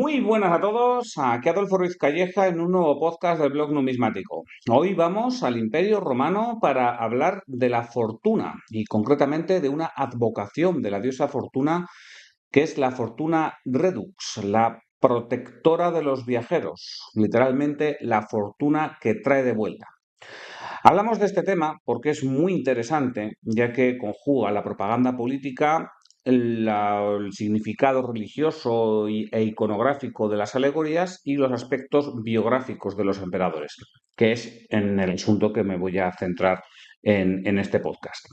Muy buenas a todos, aquí Adolfo Ruiz Calleja en un nuevo podcast del blog numismático. Hoy vamos al Imperio Romano para hablar de la fortuna y concretamente de una advocación de la diosa Fortuna que es la Fortuna Redux, la protectora de los viajeros, literalmente la fortuna que trae de vuelta. Hablamos de este tema porque es muy interesante, ya que conjuga la propaganda política, el significado religioso e iconográfico de las alegorías y los aspectos biográficos de los emperadores, que es en el asunto que me voy a centrar en este podcast.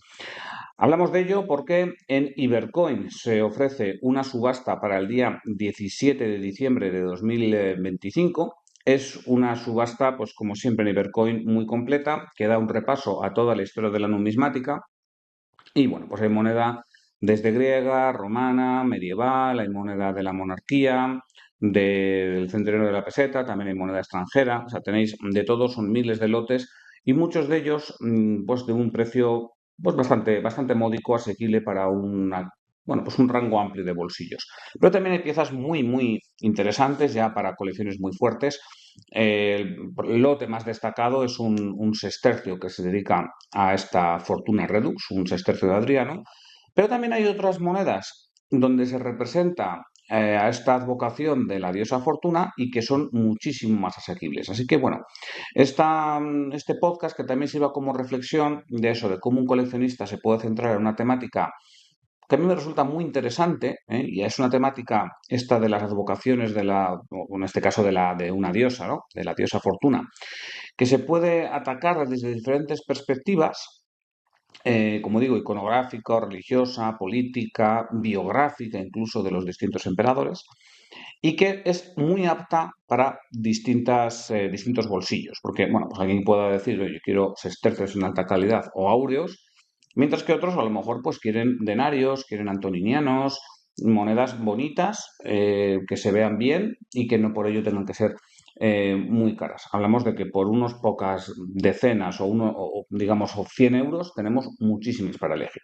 Hablamos de ello porque en Ibercoin se ofrece una subasta para el día 17 de diciembre de 2025. Es una subasta, pues como siempre en Ibercoin, muy completa, que da un repaso a toda la historia de la numismática. Y bueno, pues hay moneda desde griega, romana, medieval, hay moneda de la monarquía, del centenario de la peseta, también hay moneda extranjera, o sea, tenéis de todo, son miles de lotes y muchos de ellos pues de un precio pues bastante módico, asequible para pues un rango amplio de bolsillos. Pero también hay piezas muy interesantes ya para colecciones muy fuertes. El lote más destacado es un sestercio que se dedica a esta Fortuna Redux, un sestercio de Adriano, pero también hay otras monedas donde se representa a esta advocación de la diosa Fortuna y que son muchísimo más asequibles. Así que bueno, este podcast que también sirva como reflexión de eso, de cómo un coleccionista se puede centrar en una temática que a mí me resulta muy interesante, y es una temática esta de las advocaciones o en este caso de una diosa, ¿no? De la diosa Fortuna, que se puede atacar desde diferentes perspectivas, como digo, iconográfica, religiosa, política, biográfica, incluso de los distintos emperadores, y que es muy apta para distintos bolsillos. Porque, bueno, pues alguien pueda decir, oye, yo quiero sestercios en alta calidad o áureos, mientras que otros a lo mejor pues quieren denarios, quieren antoninianos, monedas bonitas, que se vean bien y que no por ello tengan que ser muy caras. Hablamos de que por unos pocas decenas digamos o 100 euros tenemos muchísimos para elegir.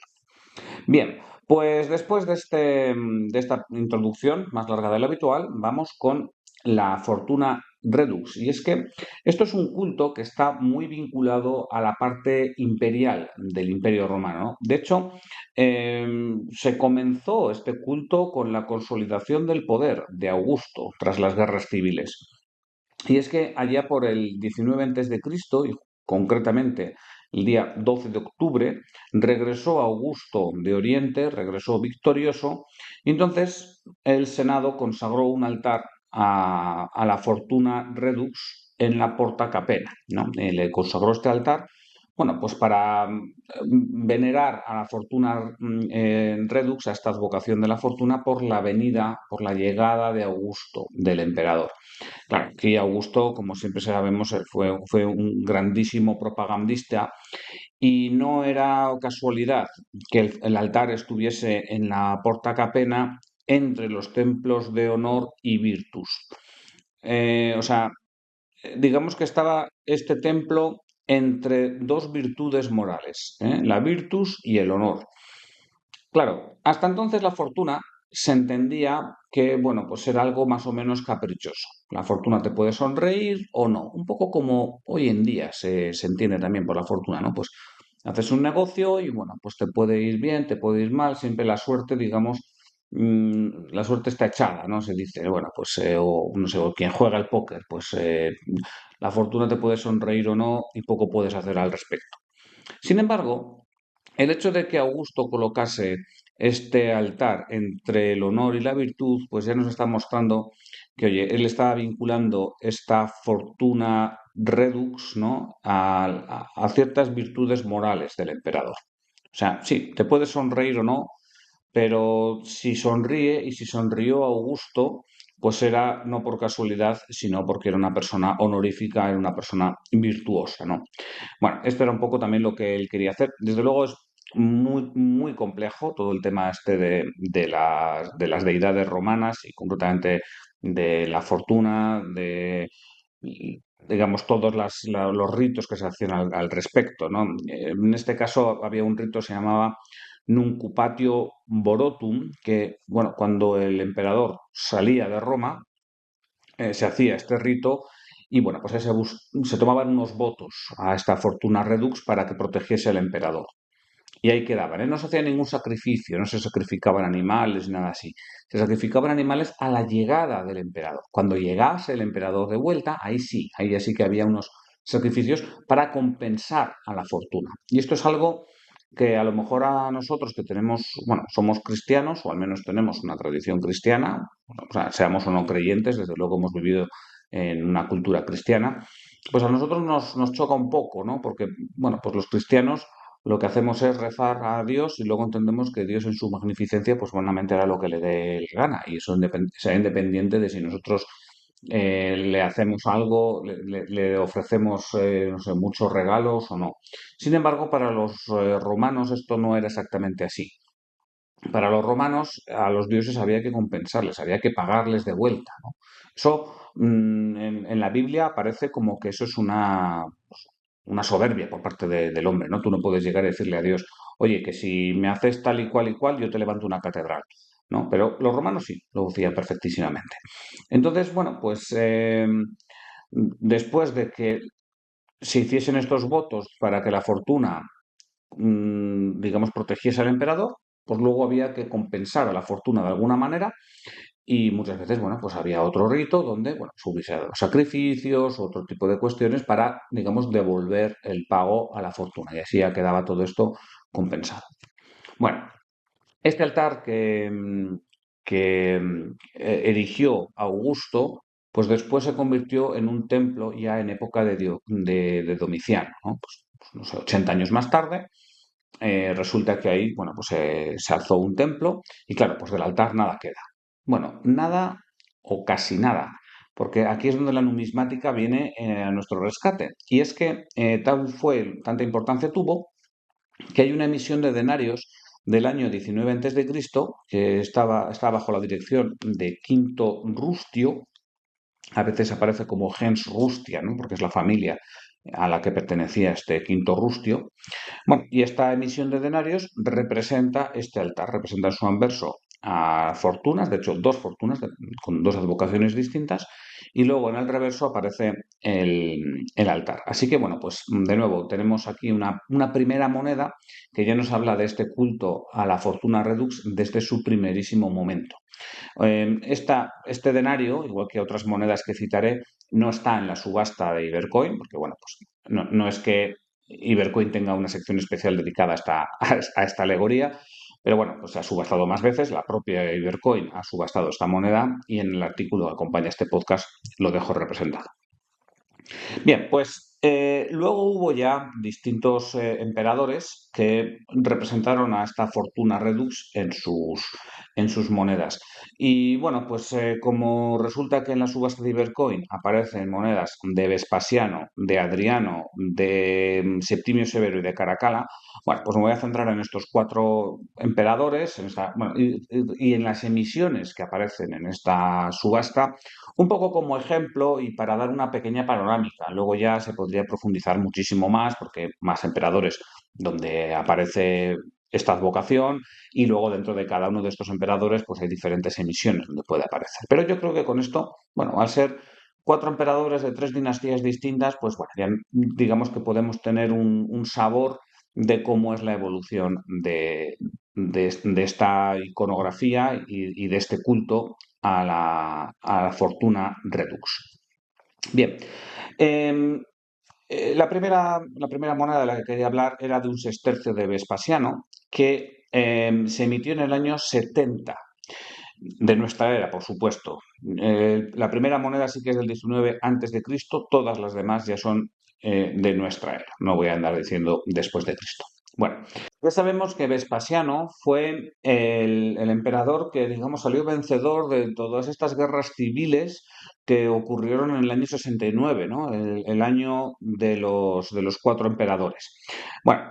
Bien, pues después de esta introducción más larga de lo habitual, vamos con la Fortuna Redux. Y es que esto es un culto que está muy vinculado a la parte imperial del Imperio Romano, ¿no? De hecho, se comenzó este culto con la consolidación del poder de Augusto tras las guerras civiles. Y es que allá por el 19 antes de Cristo, y concretamente el día 12 de octubre, regresó Augusto de Oriente, regresó victorioso, y entonces el Senado consagró un altar a la Fortuna Redux en la Porta Capena, ¿no? Le consagró este altar, bueno, pues para venerar a la Fortuna Redux, a esta advocación de la fortuna, por la venida, por la llegada de Augusto, del emperador. Claro, aquí Augusto, como siempre sabemos, fue un grandísimo propagandista y no era casualidad que el altar estuviese en la Porta Capena entre los templos de honor y virtus. O sea, digamos que estaba este templo entre dos virtudes morales, la virtus y el honor. Claro, hasta entonces la fortuna se entendía que, bueno, pues era algo más o menos caprichoso. La fortuna te puede sonreír o no, un poco como hoy en día se entiende también por la fortuna, ¿no? Pues haces un negocio y, bueno, pues te puede ir bien, te puede ir mal, siempre la suerte, digamos, la suerte está echada, ¿no? Se dice, bueno, pues, o no sé, o quien juega el póker, pues la fortuna te puede sonreír o no y poco puedes hacer al respecto. Sin embargo, el hecho de que Augusto colocase este altar entre el honor y la virtud, pues ya nos está mostrando que, oye, él estaba vinculando esta fortuna redux, ¿no? a ciertas virtudes morales del emperador. O sea, sí, te puedes sonreír o no, pero si sonríe y si sonrió Augusto, pues era no por casualidad, sino porque era una persona honorífica, era una persona virtuosa, ¿no? Bueno, esto era un poco también lo que él quería hacer. Desde luego es muy complejo todo el tema este de las deidades romanas y concretamente de la fortuna, digamos, todos los ritos que se hacían al respecto, ¿no? En este caso había un rito que se llamaba Nuncupatio Borotum, que, bueno, cuando el emperador salía de Roma, se hacía este rito y bueno, pues se tomaban unos votos a esta Fortuna Redux para que protegiese al emperador. Y ahí quedaban, ¿eh? No se hacía ningún sacrificio, no se sacrificaban animales, nada así. Se sacrificaban animales a la llegada del emperador. Cuando llegase el emperador de vuelta, ahí ya sí que había unos sacrificios para compensar a la fortuna. Y esto es algo que a lo mejor a nosotros que tenemos, bueno, somos cristianos o al menos tenemos una tradición cristiana, o sea, seamos o no creyentes, desde luego hemos vivido en una cultura cristiana, pues a nosotros nos choca un poco, ¿no? Porque, bueno, pues los cristianos lo que hacemos es rezar a Dios y luego entendemos que Dios en su magnificencia pues buenamente hará lo que le dé gana y eso será independiente de si nosotros le hacemos algo, le ofrecemos no sé, muchos regalos o no. Sin embargo, para los romanos esto no era exactamente así. Para los romanos a los dioses había que compensarles, había que pagarles de vuelta, ¿no? Eso en la Biblia aparece como que eso es una soberbia por parte del hombre, ¿no? Tú no puedes llegar a decirle a Dios, oye, que si me haces tal y cual, yo te levanto una catedral, ¿no? Pero los romanos sí, lo hacían perfectísimamente. Entonces, bueno, pues después de que se hiciesen estos votos para que la fortuna, digamos, protegiese al emperador, pues luego había que compensar a la fortuna de alguna manera y muchas veces, bueno, pues había otro rito donde, bueno, se hubiese sacrificios, otro tipo de cuestiones para, digamos, devolver el pago a la fortuna. Y así ya quedaba todo esto compensado. Bueno, este altar que erigió Augusto, pues después se convirtió en un templo ya en época de Domiciano, ¿no? Pues, no sé, 80 años más tarde, resulta que ahí, bueno, pues se alzó un templo y claro, pues del altar nada queda. Bueno, nada o casi nada, porque aquí es donde la numismática viene a nuestro rescate. Y es que tanta importancia tuvo que hay una emisión de denarios del año 19 a.C., que está bajo la dirección de Quinto Rustio, a veces aparece como gens Rustia, ¿no? Porque es la familia a la que pertenecía este Quinto Rustio. Bueno, y esta emisión de denarios representa este altar, representa en su anverso a fortunas, de hecho dos fortunas con dos advocaciones distintas, y luego en el reverso aparece el altar. Así que bueno, pues de nuevo tenemos aquí una primera moneda que ya nos habla de este culto a la fortuna redux desde su primerísimo momento. Este denario, igual que otras monedas que citaré, no está en la subasta de Ibercoin, porque bueno, pues no es que Ibercoin tenga una sección especial dedicada a esta alegoría, pero bueno, pues se ha subastado más veces, la propia Ibercoin ha subastado esta moneda y en el artículo que acompaña este podcast lo dejo representado. Bien, pues luego hubo ya distintos emperadores que representaron a esta fortuna redux en sus monedas. Y bueno, pues como resulta que en la subasta de Ibercoin aparecen monedas de Vespasiano, de Adriano, de Septimio Severo y de Caracalla, bueno, pues me voy a centrar en estos cuatro emperadores bueno, y en las emisiones que aparecen en esta subasta un poco como ejemplo y para dar una pequeña panorámica. Luego ya se podría profundizar muchísimo más porque más emperadores donde aparece esta advocación y luego dentro de cada uno de estos emperadores pues hay diferentes emisiones donde puede aparecer. Pero yo creo que con esto, bueno, al ser cuatro emperadores de tres dinastías distintas, pues bueno, ya digamos que podemos tener un sabor de cómo es la evolución de esta iconografía y de este culto a la fortuna redux. Bien, eh, la primera moneda de la que quería hablar era de un sestercio de Vespasiano que se emitió en el año 70 de nuestra era, por supuesto. La primera moneda sí que es del 19 antes de Cristo, todas las demás ya son de nuestra era. No voy a andar diciendo después de Cristo. Bueno, ya sabemos que Vespasiano fue el emperador que, digamos, salió vencedor de todas estas guerras civiles que ocurrieron en el año 69, ¿no? El año de los cuatro emperadores. Bueno,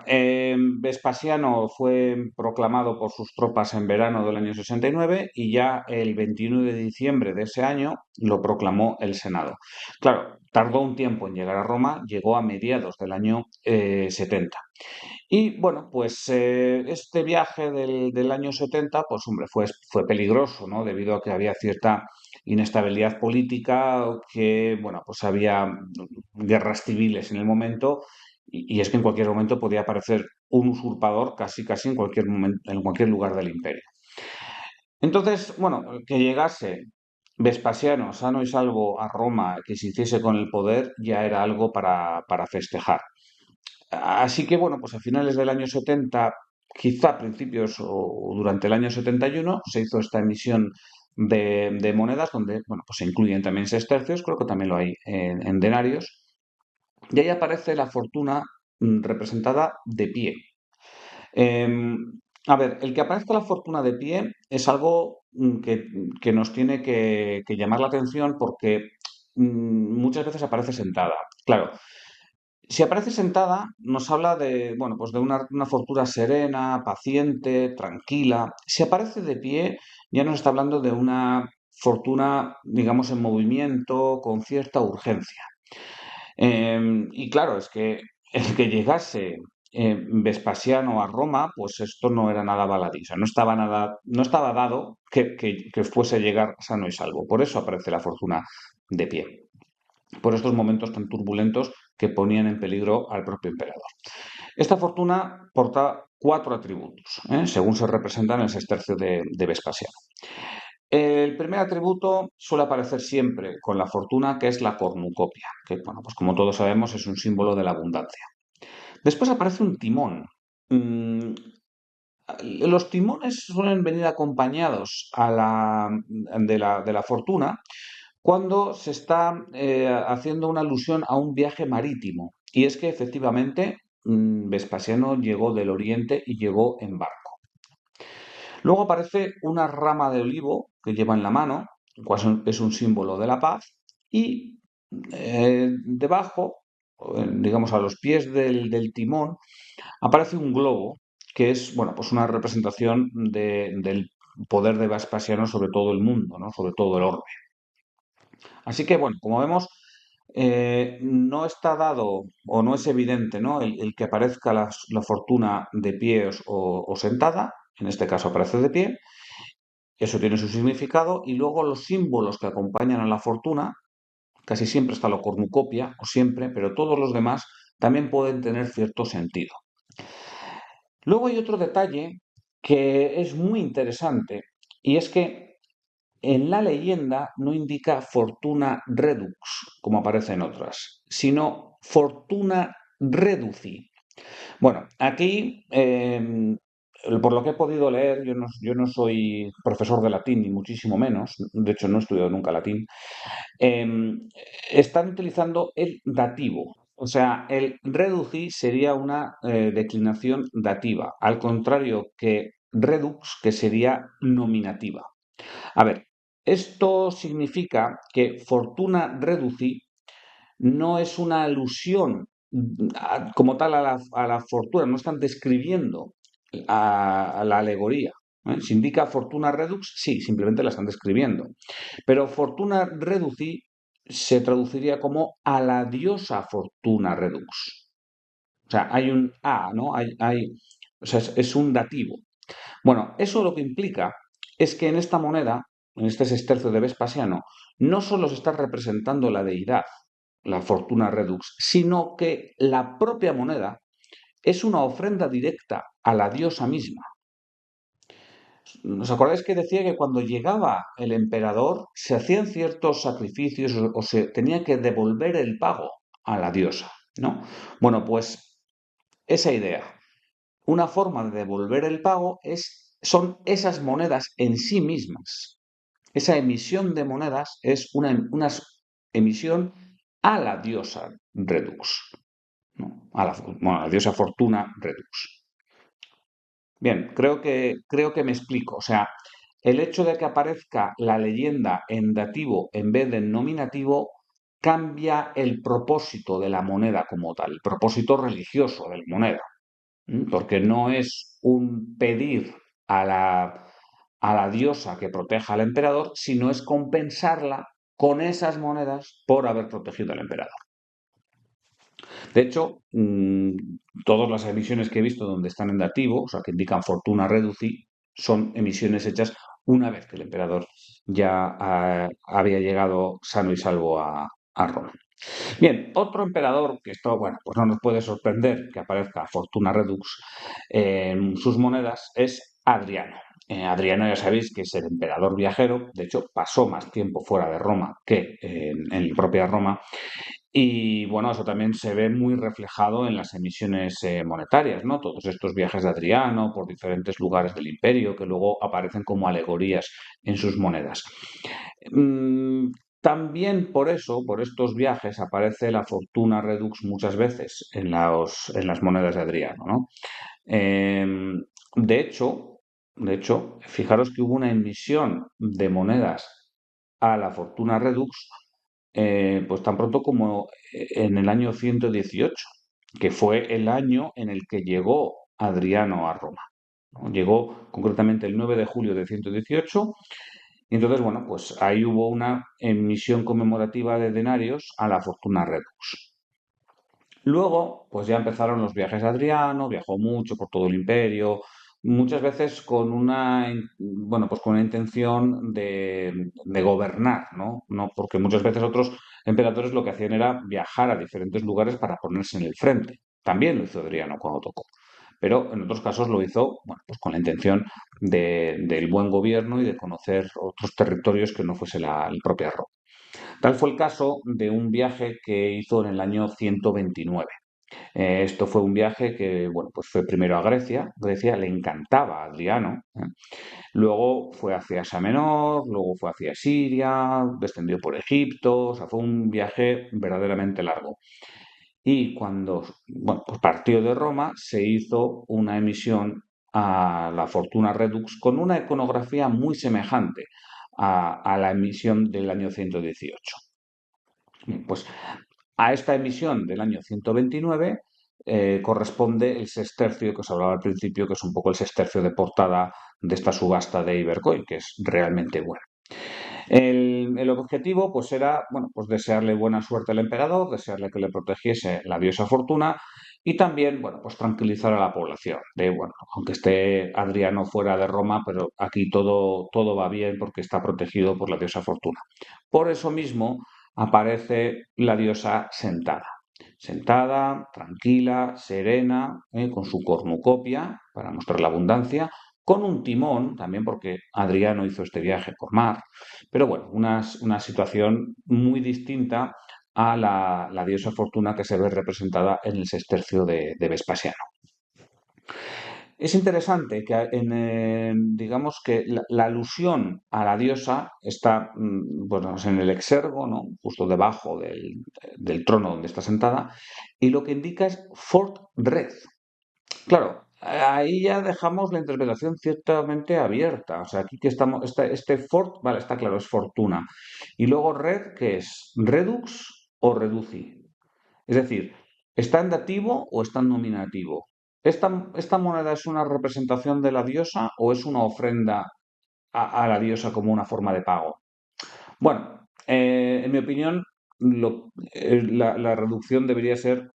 Vespasiano fue proclamado por sus tropas en verano del año 69 y ya el 21 de diciembre de ese año lo proclamó el Senado. Claro, tardó un tiempo en llegar a Roma, llegó a mediados del año 70. Y bueno, pues este viaje del año 70, pues hombre, fue peligroso, ¿no? Debido a que había cierta inestabilidad política, que, bueno, pues había guerras civiles en el momento, y es que en cualquier momento podía aparecer un usurpador casi casi en cualquier momento, en cualquier lugar del imperio. Entonces, bueno, que llegase Vespasiano sano y salvo a Roma, que se hiciese con el poder, ya era algo para festejar. Así que, bueno, pues a finales del año 70, quizá a principios o durante el año 71, se hizo esta emisión de monedas donde, bueno, pues se incluyen también sestercios, creo que también lo hay en denarios, y ahí aparece la fortuna representada de pie. Em, a ver, el que aparezca la fortuna de pie es algo que nos tiene que llamar la atención porque muchas veces aparece sentada. Claro, si aparece sentada, nos habla de, bueno, pues de una fortuna serena, paciente, tranquila. Si aparece de pie, ya nos está hablando de una fortuna, digamos, en movimiento, con cierta urgencia. Y claro, es que el que llegase Vespasiano a Roma, pues esto no era nada baladí, o sea, no estaba dado que fuese a llegar sano y salvo. Por eso aparece la fortuna de pie, por estos momentos tan turbulentos que ponían en peligro al propio emperador. Esta fortuna porta cuatro atributos, según se representa en el sestercio de Vespasiano. El primer atributo suele aparecer siempre con la fortuna, que es la cornucopia, que, bueno, pues como todos sabemos es un símbolo de la abundancia. Después aparece un timón. Mm, los timones suelen venir acompañados de la fortuna cuando se está haciendo una alusión a un viaje marítimo. Y es que efectivamente Vespasiano llegó del Oriente y llegó en barco. Luego aparece una rama de olivo que lleva en la mano, cual es un símbolo de la paz, y debajo, digamos a los pies del timón, aparece un globo que es, bueno, pues una representación del poder de Vespasiano sobre todo el mundo, ¿no? Sobre todo el orbe. Así que, bueno, como vemos, no está dado o no es evidente, ¿no? El que aparezca la fortuna de pie o sentada, en este caso aparece de pie, eso tiene su significado, y luego los símbolos que acompañan a la fortuna, casi siempre está la cornucopia, o siempre, pero todos los demás también pueden tener cierto sentido. Luego hay otro detalle que es muy interesante, y es que en la leyenda no indica fortuna redux, como aparece en otras, sino fortuna reduci. Bueno, aquí, por lo que he podido leer, yo no soy profesor de latín, ni muchísimo menos, de hecho no he estudiado nunca latín, están utilizando el dativo. O sea, el reduci sería una declinación dativa, al contrario que redux, que sería nominativa. A ver, esto significa que fortuna reduci no es una alusión como tal a la fortuna, no están describiendo a la alegoría. Si indica fortuna redux, sí, simplemente la están describiendo. Pero fortuna reduci se traduciría como a la diosa fortuna redux. O sea, hay un a, ¿no? O sea, es un dativo. Bueno, eso lo que implica es que en esta moneda, en este sestercio de Vespasiano, no solo se está representando la deidad, la fortuna redux, sino que la propia moneda es una ofrenda directa a la diosa misma. ¿Os acordáis que decía que cuando llegaba el emperador se hacían ciertos sacrificios o se tenía que devolver el pago a la diosa, ¿no? Bueno, pues esa idea. Una forma de devolver el pago son esas monedas en sí mismas. Esa emisión de monedas es una emisión a la diosa Redux, ¿no? A la diosa Fortuna Redux. Bien, creo que me explico. O sea, el hecho de que aparezca la leyenda en dativo en vez de en nominativo cambia el propósito de la moneda como tal, el propósito religioso de la moneda. Porque no es un pedir a la diosa que proteja al emperador, sino es compensarla con esas monedas por haber protegido al emperador. De hecho, todas las emisiones que he visto donde están en dativo, o sea, que indican Fortuna Reduci, son emisiones hechas una vez que el emperador ya había llegado sano y salvo a Roma. Bien, otro emperador que esto, bueno, pues no nos puede sorprender que aparezca Fortuna Redux en sus monedas es Adriano. Adriano ya sabéis que es el emperador viajero, de hecho pasó más tiempo fuera de Roma que en propia Roma y bueno, eso también se ve muy reflejado en las emisiones monetarias, ¿no? Todos estos viajes de Adriano por diferentes lugares del imperio que luego aparecen como alegorías en sus monedas. Mm, También por eso, por estos viajes, aparece la fortuna redux muchas veces en las monedas de Adriano, ¿no? Em, de hecho, fijaros que hubo una emisión de monedas a la fortuna redux, pues tan pronto como en el año 118, que fue el año en el que llegó Adriano a Roma, ¿no? Llegó concretamente el 9 de julio de 118 y entonces, bueno, pues ahí hubo una emisión conmemorativa de denarios a la fortuna redux. Luego, pues ya empezaron los viajes de Adriano, viajó mucho por todo el imperio, muchas veces con bueno, pues con una intención de gobernar, ¿no? No, porque muchas veces otros emperadores lo que hacían era viajar a diferentes lugares para ponerse en el frente. También lo hizo Adriano cuando tocó. Pero en otros casos lo hizo, bueno, pues con la intención del buen gobierno y de conocer otros territorios que no fuese la propia Roma. Tal fue el caso de un viaje que hizo en el año 129. Esto fue un viaje que, bueno, pues fue primero a Grecia. Grecia le encantaba a Adriano, ¿eh? Luego fue hacia Asia Menor, luego fue hacia Siria, descendió por Egipto. O sea, fue un viaje verdaderamente largo. Y cuando, bueno, pues partió de Roma, se hizo una emisión a la Fortuna Redux con una iconografía muy semejante a la emisión del año 118. Bien, pues a esta emisión del año 129 corresponde el sextercio que os hablaba al principio, que es un poco el sextercio de portada de esta subasta de Ibercoin, que es realmente bueno. El objetivo pues era, bueno, pues desearle buena suerte al emperador, desearle que le protegiese la diosa Fortuna y también, bueno, pues tranquilizar a la población. De, bueno, aunque esté Adriano fuera de Roma, pero aquí todo va bien porque está protegido por la diosa Fortuna. Por eso mismo aparece la diosa sentada, tranquila, serena, con su cornucopia para mostrar la abundancia, con un timón, también porque Adriano hizo este viaje por mar, pero bueno, una situación muy distinta a la diosa Fortuna que se ve representada en el sextercio de Vespasiano. Es interesante que digamos que la alusión a la diosa está bueno, en el exergo, ¿no? Justo debajo del trono donde está sentada, y lo que indica es Fort Red. Claro, ahí ya dejamos la interpretación ciertamente abierta. O sea, aquí que estamos, este Fort, vale, está claro, es fortuna. Y luego Red, ¿qué es? ¿Redux o Reduci? Es decir, ¿está en dativo o está en nominativo? ¿Esta moneda es una representación de la diosa o es una ofrenda a la diosa como una forma de pago? Bueno, en mi opinión, la reducción debería ser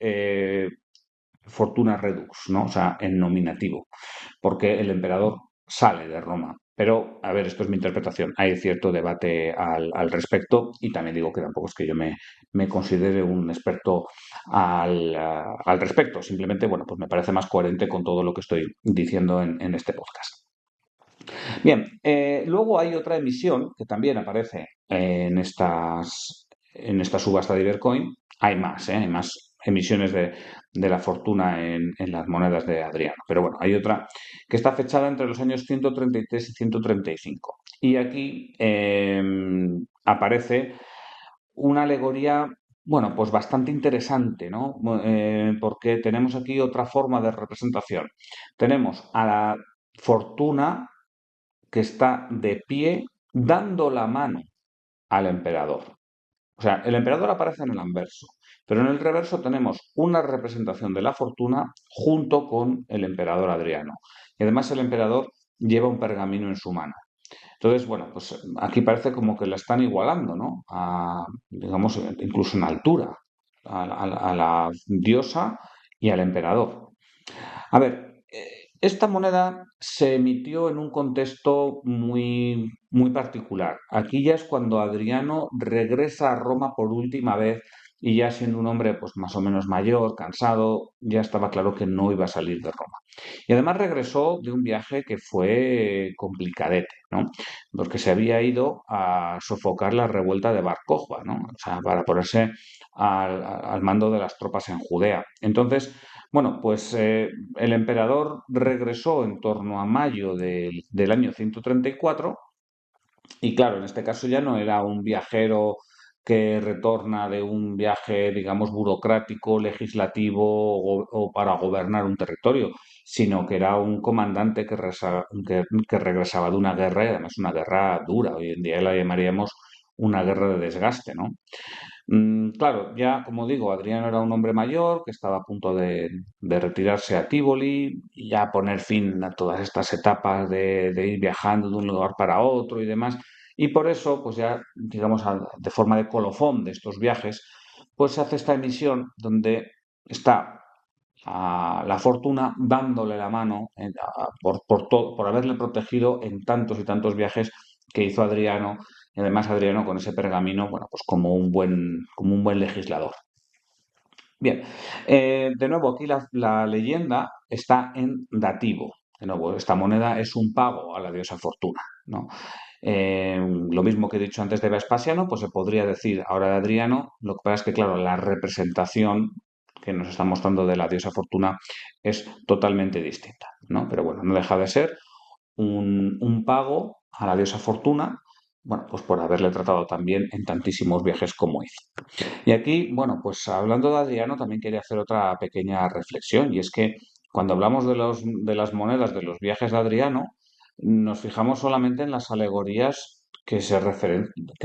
fortuna redux, ¿no? O sea, en nominativo, porque el emperador sale de Roma. Pero, a ver, esto es mi interpretación. Hay cierto debate al respecto y también digo que tampoco es que yo me considere un experto al respecto. Simplemente, bueno, pues me parece más coherente con todo lo que estoy diciendo en este podcast. Bien, luego hay otra emisión que también aparece en esta subasta de Ibercoin. Hay más, ¿eh? Hay más emisiones de la fortuna en las monedas de Adriano. Pero bueno, hay otra que está fechada entre los años 133 y 135. Y aquí aparece una alegoría, bueno, pues bastante interesante, ¿no? Porque tenemos aquí otra forma de representación. Tenemos a la fortuna que está de pie dando la mano al emperador. O sea, el emperador aparece en el anverso, pero en el reverso tenemos una representación de la fortuna junto con el emperador Adriano. Y además el emperador lleva un pergamino en su mano. Entonces, bueno, pues aquí parece como que la están igualando, ¿no? Digamos, incluso en altura. a la diosa y al emperador. A ver, esta moneda se emitió en un contexto muy particular. Aquí ya es cuando Adriano regresa a Roma por última vez y ya siendo un hombre pues más o menos mayor, cansado, ya estaba claro que no iba a salir de Roma. Y además regresó de un viaje que fue complicadete, ¿no? Porque se había ido a sofocar la revuelta de Bar Kokhba, ¿no? O sea, para ponerse al mando de las tropas en Judea. Entonces, bueno, pues el emperador regresó en torno a mayo del año 134 y claro, en este caso ya no era un viajero que retorna de un viaje, digamos, burocrático, legislativo o para gobernar un territorio, sino que era un comandante que regresaba de una guerra y además una guerra dura. Hoy en día la llamaríamos una guerra de desgaste, ¿no? Claro, ya como digo, Adriano era un hombre mayor que estaba a punto de retirarse a Tívoli y ya poner fin a todas estas etapas de ir viajando de un lugar para otro y demás. Y por eso, pues ya, digamos, de forma de colofón de estos viajes, pues se hace esta emisión donde está la fortuna dándole la mano por haberle protegido en tantos y tantos viajes que hizo Adriano y además Adriano con ese pergamino, bueno, pues como un buen legislador. Bien, de nuevo aquí la leyenda está en dativo. De nuevo, esta moneda es un pago a la diosa Fortuna, ¿no? Lo mismo que he dicho antes de Vespasiano, pues se podría decir ahora de Adriano. Lo que pasa es que, claro, la representación que nos está mostrando de la diosa Fortuna es totalmente distinta, ¿no? Pero bueno, no deja de ser un pago a la diosa Fortuna, bueno, pues por haberle tratado también en tantísimos viajes como hizo. Y aquí, bueno, pues hablando de Adriano, también quería hacer otra pequeña reflexión, y es que cuando hablamos de las monedas de los viajes de Adriano, nos fijamos solamente en las alegorías que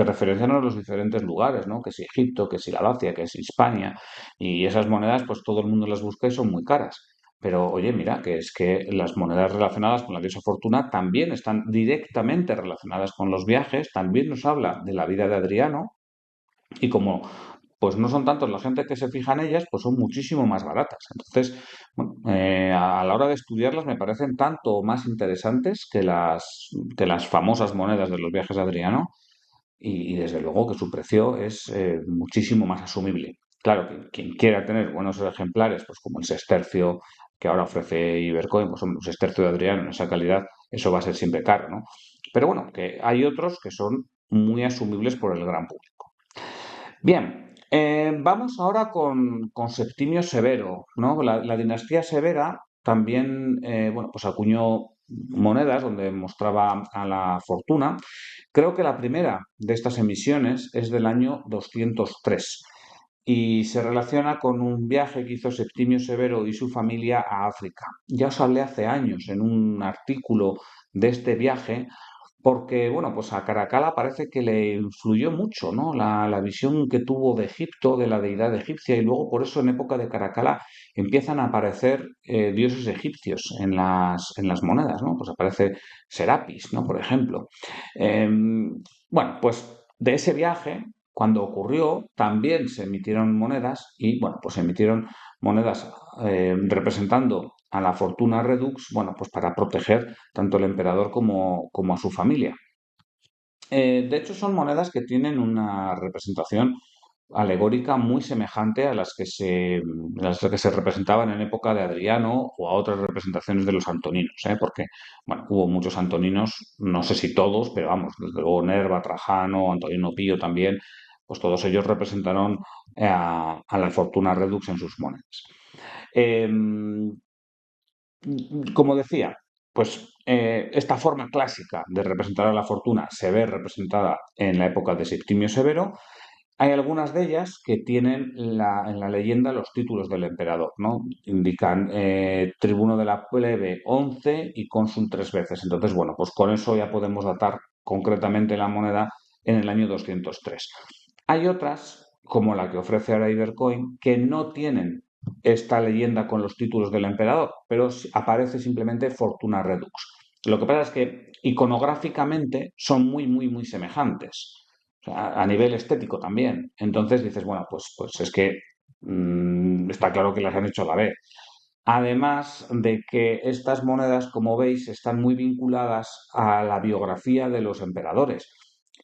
referencian a los diferentes lugares, ¿no? Que si Egipto, que si la Dacia, que si Hispania, y esas monedas, pues todo el mundo las busca y son muy caras. Pero oye, mira, que es que las monedas relacionadas con la diosa Fortuna también están directamente relacionadas con los viajes, también nos habla de la vida de Adriano, y como pues no son tantos la gente que se fija en ellas, pues son muchísimo más baratas. Entonces, bueno, a la hora de estudiarlas me parecen tanto más interesantes que las famosas monedas de los viajes de Adriano y desde luego que su precio es muchísimo más asumible. Claro, que quien quiera tener buenos ejemplares, pues como el sextercio que ahora ofrece Ibercoin, pues un sextercio de Adriano en esa calidad, eso va a ser siempre caro, ¿no? Pero bueno, que hay otros que son muy asumibles por el gran público. Bien, vamos ahora con Septimio Severo, ¿no? La dinastía Severa también, bueno, pues acuñó monedas donde mostraba a la fortuna. Creo que la primera de estas emisiones es del año 203 y se relaciona con un viaje que hizo Septimio Severo y su familia a África. Ya os hablé hace años en un artículo de este viaje porque, bueno, pues a Caracalla parece que le influyó mucho, ¿no? La visión que tuvo de Egipto, de la deidad egipcia, y luego por eso en época de Caracalla empiezan a aparecer dioses egipcios en las monedas, ¿no? Pues aparece Serapis, ¿no? Por ejemplo. Bueno, pues de ese viaje, cuando ocurrió, también se emitieron monedas y, bueno, pues se emitieron monedas representando a la Fortuna Redux, bueno, pues para proteger tanto al emperador como a su familia. De hecho, son monedas que tienen una representación alegórica muy semejante las que se representaban en época de Adriano o a otras representaciones de los antoninos, ¿eh? Porque, bueno, hubo muchos antoninos, no sé si todos, pero vamos, desde luego Nerva, Trajano, Antonino Pío también, pues todos ellos representaron a la Fortuna Redux en sus monedas. Em, como decía, pues esta forma clásica de representar a la fortuna se ve representada en la época de Septimio Severo. Hay algunas de ellas que tienen en la leyenda los títulos del emperador, ¿no? Indican tribuno de la plebe 11 y cónsul 3 veces. Entonces, bueno, pues con eso ya podemos datar concretamente la moneda en el año 203. Hay otras, como la que ofrece ahora Ibercoin, que no tienen esta leyenda con los títulos del emperador, pero aparece simplemente Fortuna Redux. Lo que pasa es que iconográficamente son muy semejantes. O sea, a nivel estético también. Entonces dices, bueno, pues es que Está claro que las han hecho a la vez. Además de que estas monedas, como veis, están muy vinculadas a la biografía de los emperadores.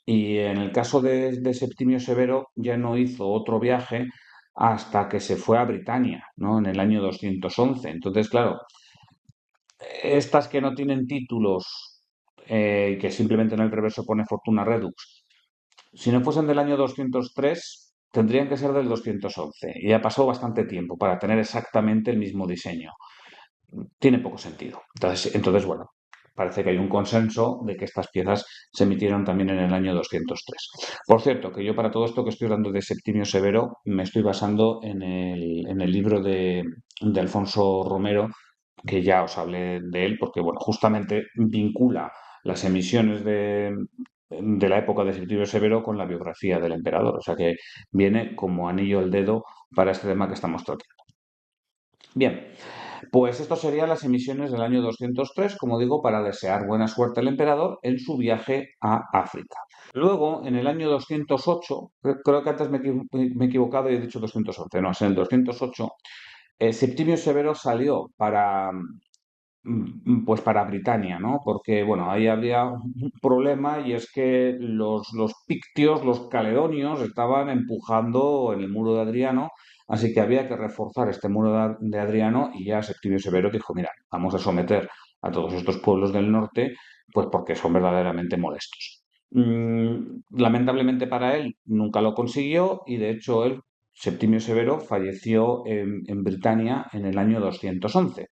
Y en el caso de Septimio Severo ya no hizo otro viaje hasta que se fue a Britania, ¿no? En el año 211. Entonces, claro, estas que no tienen títulos, que simplemente en el reverso pone Fortuna Redux, si no fuesen del año 203, tendrían que ser del 211. Y ha pasado bastante tiempo para tener exactamente el mismo diseño. Tiene poco sentido. Entonces, bueno, parece que hay un consenso de que estas piezas se emitieron también en el año 203. Por cierto, que yo para todo esto que estoy hablando de Septimio Severo me estoy basando en el libro de Alfonso Romero, que ya os hablé de él, porque bueno, justamente vincula las emisiones de la época de Septimio Severo con la biografía del emperador. O sea que viene como anillo al dedo para este tema que estamos tratando. Bien, pues esto serían las emisiones del año 203, como digo, para desear buena suerte al emperador en su viaje a África. Luego, en el año 208, creo que antes me he equivocado y he dicho 211, no, es en el 208, Septimio Severo salió pues para Britania, ¿no? Porque, bueno, ahí había un problema y es que los pictios, los caledonios, estaban empujando en el muro de Adriano, así que había que reforzar este muro de Adriano y ya Septimio Severo dijo, mira, vamos a someter a todos estos pueblos del norte, pues porque son verdaderamente molestos. Lamentablemente para él nunca lo consiguió y de hecho él, Septimio Severo, falleció en Britania en el año 211.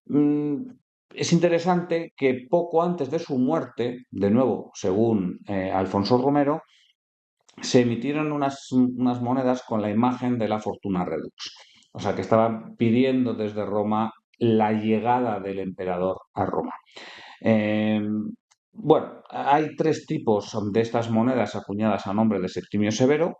Mm, es interesante que poco antes de su muerte, de nuevo, según Alfonso Romero, se emitieron unas monedas con la imagen de la Fortuna Redux. O sea, que estaban pidiendo desde Roma la llegada del emperador a Roma. Eh, bueno, hay tres tipos de estas monedas acuñadas a nombre de Septimio Severo.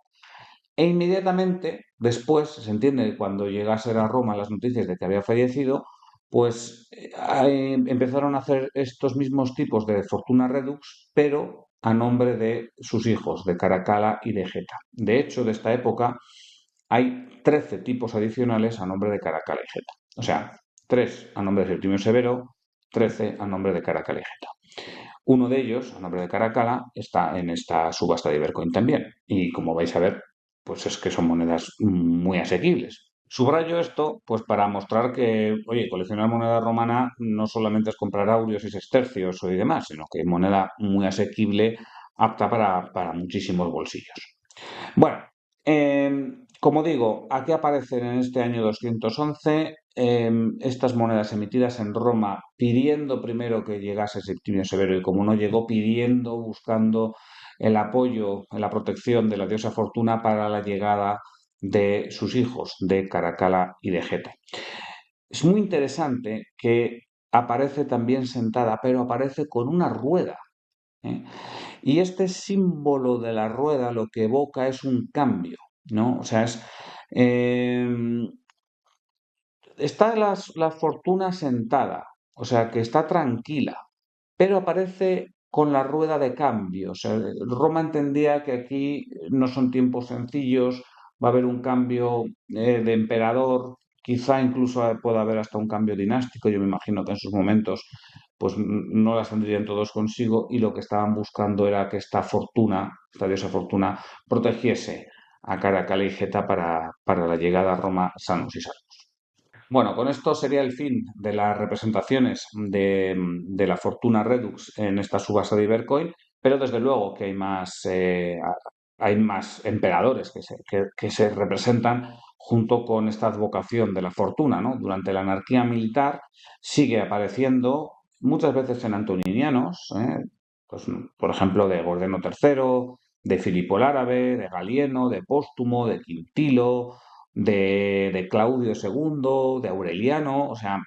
E inmediatamente después, se entiende que cuando llegasen a Roma las noticias de que había fallecido, pues empezaron a hacer estos mismos tipos de Fortuna Redux, pero a nombre de sus hijos, de Caracalla y de Geta. De hecho, de esta época hay 13 tipos adicionales a nombre de Caracalla y Geta. O sea, 3 a nombre de Septimio Severo, 13 a nombre de Caracalla y Geta. Uno de ellos, a nombre de Caracalla, está en esta subasta de Ibercoin también. Y como vais a ver, pues es que son monedas muy asequibles. Subrayo esto, pues para mostrar que, oye, coleccionar moneda romana no solamente es comprar aureos y sestercios y demás, sino que es moneda muy asequible, apta para muchísimos bolsillos. Bueno, como digo, aquí aparecen en este año 211 estas monedas emitidas en Roma pidiendo primero que llegase Septimio Severo y como no llegó pidiendo, buscando el apoyo, la protección de la diosa Fortuna para la llegada de sus hijos, de Caracalla y de Geta. Es muy interesante que aparece también sentada, pero aparece con una rueda. ¿Eh? Y este símbolo de la rueda lo que evoca es un cambio, ¿no? O sea, eh, está la fortuna sentada, o sea, que está tranquila, pero aparece con la rueda de cambio. O sea, Roma entendía que aquí no son tiempos sencillos, va a haber un cambio de emperador, quizá incluso pueda haber hasta un cambio dinástico. Yo me imagino que en sus momentos pues no las tendrían todos consigo y lo que estaban buscando era que esta fortuna, esta diosa fortuna, protegiese a Caracalla y Geta para la llegada a Roma sanos y salvos. Bueno, con esto sería el fin de las representaciones de la Fortuna Redux en esta subasta de Ibercoin, pero desde luego que hay más emperadores que se representan junto con esta advocación de la fortuna, ¿no? Durante la anarquía militar sigue apareciendo muchas veces en antoninianos, pues, por ejemplo, de Gordeno III, de Filipo el Árabe, de Galieno, de Póstumo, de Quintilo, de Claudio II, de Aureliano, o sea,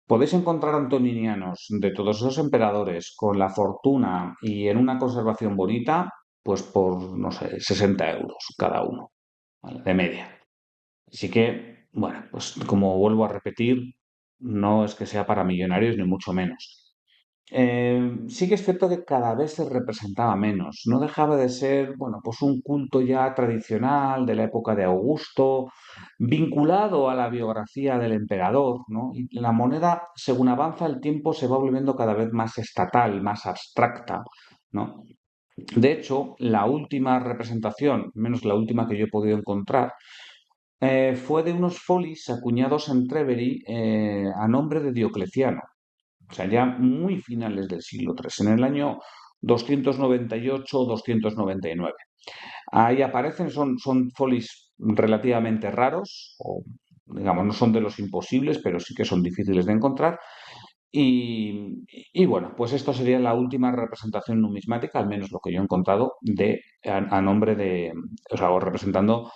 podéis encontrar antoninianos de todos esos emperadores con la fortuna y en una conservación bonita, pues por, no sé, 60 euros cada uno, ¿vale? De media. Así que, bueno, pues como vuelvo a repetir, no es que sea para millonarios ni mucho menos. Sí que es cierto que cada vez se representaba menos. No dejaba de ser, bueno, pues un culto ya tradicional de la época de Augusto, vinculado a la biografía del emperador, ¿no? Y la moneda, según avanza el tiempo, se va volviendo cada vez más estatal, más abstracta, ¿no? De hecho, la última representación, menos la última que yo he podido encontrar, fue de unos folis acuñados en Treveri a nombre de Diocleciano, o sea, ya muy finales del siglo III, en el año 298-299. Ahí aparecen, son folis relativamente raros, o digamos, no son de los imposibles, pero sí que son difíciles de encontrar. Y bueno, pues esto sería la última representación numismática, al menos lo que yo he encontrado, a nombre de, o sea, o representando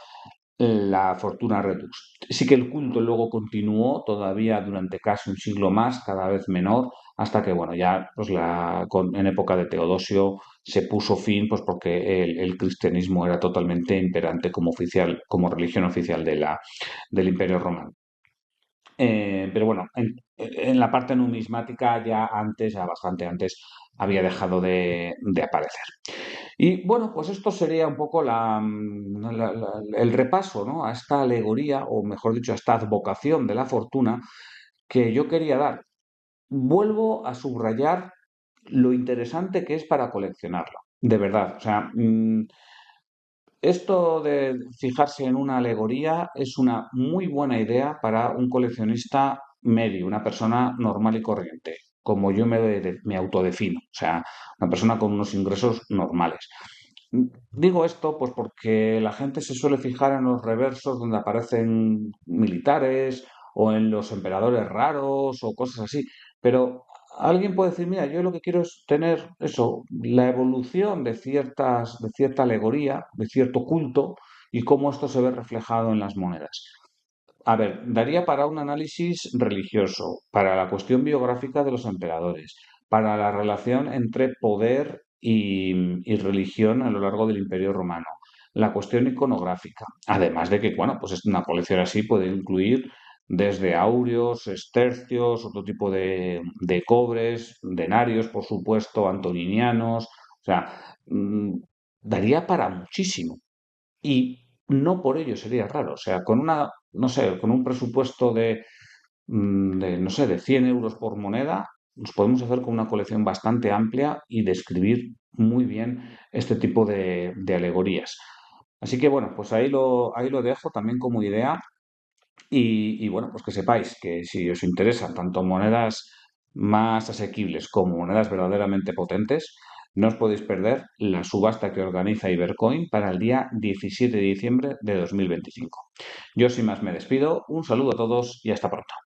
la Fortuna Redux. Sí que el culto luego continuó todavía durante casi un siglo más, cada vez menor, hasta que, bueno, ya pues en época de Teodosio se puso fin, pues porque el cristianismo era totalmente imperante como oficial, como religión oficial del Imperio Romano. Pero bueno, en la parte numismática ya antes, ya bastante antes, había dejado de aparecer. Y bueno, pues esto sería un poco el repaso, ¿no? A esta alegoría, o mejor dicho, a esta advocación de la fortuna que yo quería dar. Vuelvo a subrayar lo interesante que es para coleccionarlo, de verdad. O sea, esto de fijarse en una alegoría es una muy buena idea para un coleccionista medio, una persona normal y corriente, como yo me autodefino, o sea, una persona con unos ingresos normales. Digo esto pues porque la gente se suele fijar en los reversos donde aparecen militares o en los emperadores raros o cosas así, pero alguien puede decir, mira, yo lo que quiero es tener eso, la evolución de cierta alegoría, de cierto culto y cómo esto se ve reflejado en las monedas. A ver, daría para un análisis religioso, para la cuestión biográfica de los emperadores, para la relación entre poder y religión a lo largo del Imperio Romano, la cuestión iconográfica, además de que, bueno, pues una colección así puede incluir desde áureos, estercios, otro tipo de cobres, denarios, por supuesto, antoninianos, o sea, daría para muchísimo. Y no por ello sería raro. O sea, con una, no sé, con un presupuesto no sé, de 100 euros por moneda, nos podemos hacer con una colección bastante amplia y describir muy bien este tipo de alegorías. Así que bueno, pues ahí lo dejo también como idea y bueno, pues que sepáis que si os interesan tanto monedas más asequibles como monedas verdaderamente potentes, no os podéis perder la subasta que organiza Ibercoin para el día 17 de diciembre de 2025. Yo sin más me despido, un saludo a todos y hasta pronto.